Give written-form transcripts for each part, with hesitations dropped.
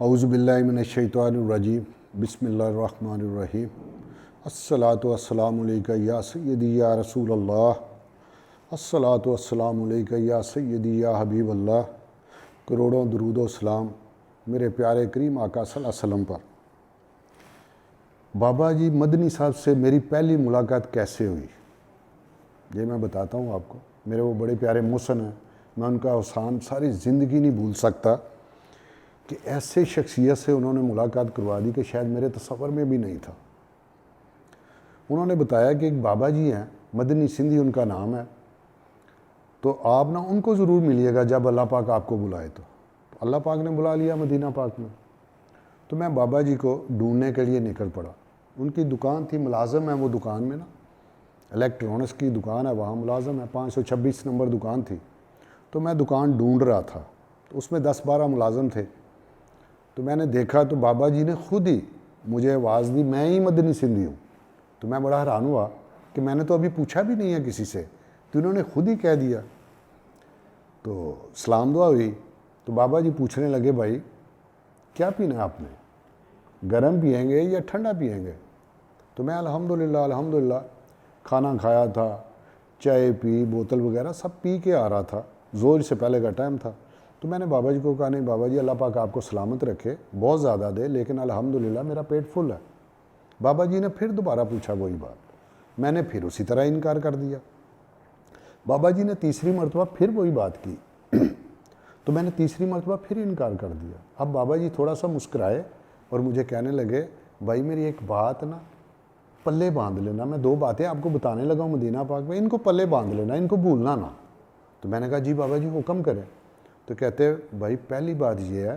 اعوذ باللہ من الشیطان الرجیم بسم اللہ الرحمن الرحیم الصلاۃ والسلام علیکہ یا سیدی یا رسول اللہ الصلاۃ والسلام علیکہ یا سیدی یا حبیب اللہ۔ کروڑوں درود و سلام میرے پیارے کریم آقا صلی اللہ علیہ وسلم پر۔ بابا جی مدنی صاحب سے میری پہلی ملاقات کیسے ہوئی یہ میں بتاتا ہوں آپ کو۔ میرے وہ بڑے پیارے محسن ہیں، میں ان کا احسان ساری زندگی نہیں بھول سکتا کہ ایسے شخصیت سے انہوں نے ملاقات کروا دی کہ شاید میرے تصور میں بھی نہیں تھا۔ انہوں نے بتایا کہ ایک بابا جی ہیں، مدنی سندھی ان کا نام ہے، تو آپ نا ان کو ضرور ملیے گا جب اللہ پاک آپ کو بلائے تو۔ اللہ پاک نے بلا لیا مدینہ پاک میں، تو میں بابا جی کو ڈھونڈنے کے لیے نکل پڑا۔ ان کی دکان تھی، ملازم ہے وہ دکان میں نا، الیکٹرانکس کی دکان ہے، وہاں ملازم ہے، 526 نمبر دکان تھی۔ تو میں دکان ڈھونڈ رہا تھا، تو اس میں 10-12 ملازم تھے۔ تو میں نے دیکھا تو بابا جی نے خود ہی مجھے آواز دی، میں ہی مدنی سندھی ہوں۔ تو میں بڑا حیران ہوا کہ میں نے تو ابھی پوچھا بھی نہیں ہے کسی سے، تو انہوں نے خود ہی کہہ دیا۔ تو سلام دعا ہوئی تو بابا جی پوچھنے لگے، بھائی کیا پینا ہے آپ نے، گرم پئیں گے یا ٹھنڈا پئیں گے؟ تو میں الحمدللہ کھانا کھایا تھا، چائے پی، بوتل وغیرہ سب پی کے آ رہا تھا، زور سے پہلے کا ٹائم تھا۔ تو میں نے بابا جی کو کہا، نہیں بابا جی اللہ پاک آپ کو سلامت رکھے، بہت زیادہ دے لیکن الحمدللہ میرا پیٹ فل ہے۔ بابا جی نے پھر دوبارہ پوچھا وہی بات، میں نے پھر اسی طرح انکار کر دیا۔ بابا جی نے تیسری مرتبہ پھر وہی بات کی تو میں نے تیسری مرتبہ پھر انکار کر دیا۔ اب بابا جی تھوڑا سا مسکرائے اور مجھے کہنے لگے، بھائی میری ایک بات نا پلے باندھ لینا، میں 2 باتیں آپ کو بتانے لگا ہوں مدینہ پاک میں، ان کو پلے باندھ لینا، ان کو بھولنا نہ۔ تو میں نے کہا جی بابا جی حکم کریں۔ تو کہتے بھائی پہلی بات یہ ہے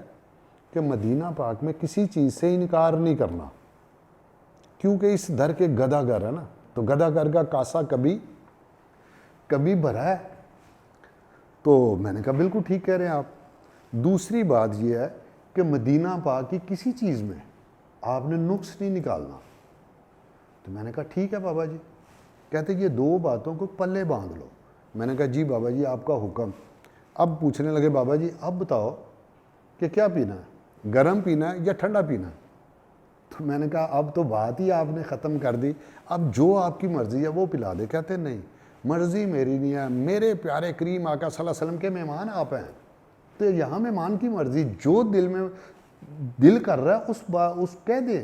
کہ مدینہ پاک میں کسی چیز سے انکار نہیں کرنا، کیونکہ اس در کے گدھا گھر ہے نا، تو گدھا گھر کا کاسا کبھی بھرا ہے۔ تو میں نے کہا بالکل ٹھیک کہہ رہے ہیں آپ۔ دوسری بات یہ ہے کہ مدینہ پاک کی کسی چیز میں آپ نے نقص نہیں نکالنا۔ تو میں نے کہا ٹھیک ہے بابا جی۔ کہتے یہ 2 باتوں کو پلے باندھ لو۔ میں نے کہا جی بابا جی آپ کا حکم۔ اب پوچھنے لگے بابا جی اب بتاؤ کہ کیا پینا ہے، گرم پینا ہے یا ٹھنڈا پینا ہے؟ تو میں نے کہا اب تو بات ہی آپ نے ختم کر دی، اب جو آپ کی مرضی ہے وہ پلا دے۔ کہتے نہیں مرضی میری نہیں ہے، میرے پیارے کریم آقا صلی اللہ علیہ وسلم کے مہمان آپ ہیں، تو یہاں مہمان کی مرضی، جو دل کر رہا ہے اس کہہ دیں،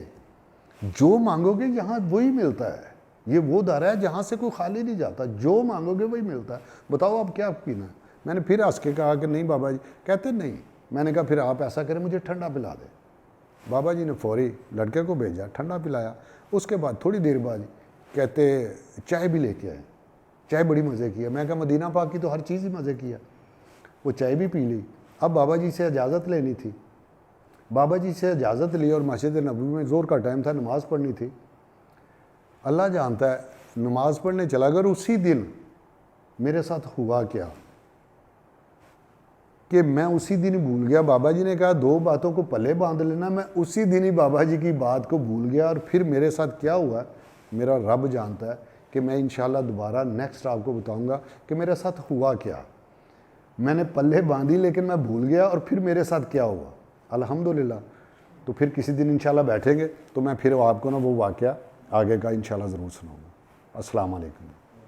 جو مانگو گے یہاں وہی ملتا ہے۔ یہ وہ در ہے جہاں سے کوئی خالی نہیں جاتا، جو مانگو گے وہی ملتا ہے، بتاؤ اب کیا پینا ہے؟ میں نے پھر ہنس کے کہا کہ نہیں بابا جی۔ کہتے نہیں۔ میں نے کہا پھر آپ ایسا کریں مجھے ٹھنڈا پلا دیں۔ بابا جی نے فوری لڑکے کو بھیجا، ٹھنڈا پلایا۔ اس کے بعد تھوڑی دیر بعد کہتے چائے بھی لے کے آئے، چائے بڑی مزے کی ہے۔ میں کہا مدینہ پاک کی تو ہر چیز ہی مزے کی ہے۔ وہ چائے بھی پی لی۔ اب بابا جی سے اجازت لینی تھی۔ بابا جی سے اجازت لی اور مسجد نبوی میں زور کا ٹائم تھا، نماز پڑھنی تھی۔ اللہ جانتا ہے نماز پڑھنے چلا گیا اور اسی دن میرے ساتھ ہوا کیا کہ میں اسی دن بھول گیا۔ بابا جی نے کہا 2 باتوں کو پلے باندھ لینا، میں اسی دن ہی بابا جی کی بات کو بھول گیا، اور پھر میرے ساتھ کیا ہوا ہے میرا رب جانتا ہے کہ میں انشاءاللہ دوبارہ نیکسٹ آپ کو بتاؤں گا کہ میرے ساتھ ہوا کیا۔ میں نے پلے باندھی لیکن میں بھول گیا، اور پھر میرے ساتھ کیا ہوا الحمدللہ۔ تو پھر کسی دن انشاءاللہ بیٹھیں گے تو میں پھر آپ کو نا وہ واقعہ آگے کا انشاءاللہ ضرور سناؤں گا۔ السلام علیکم۔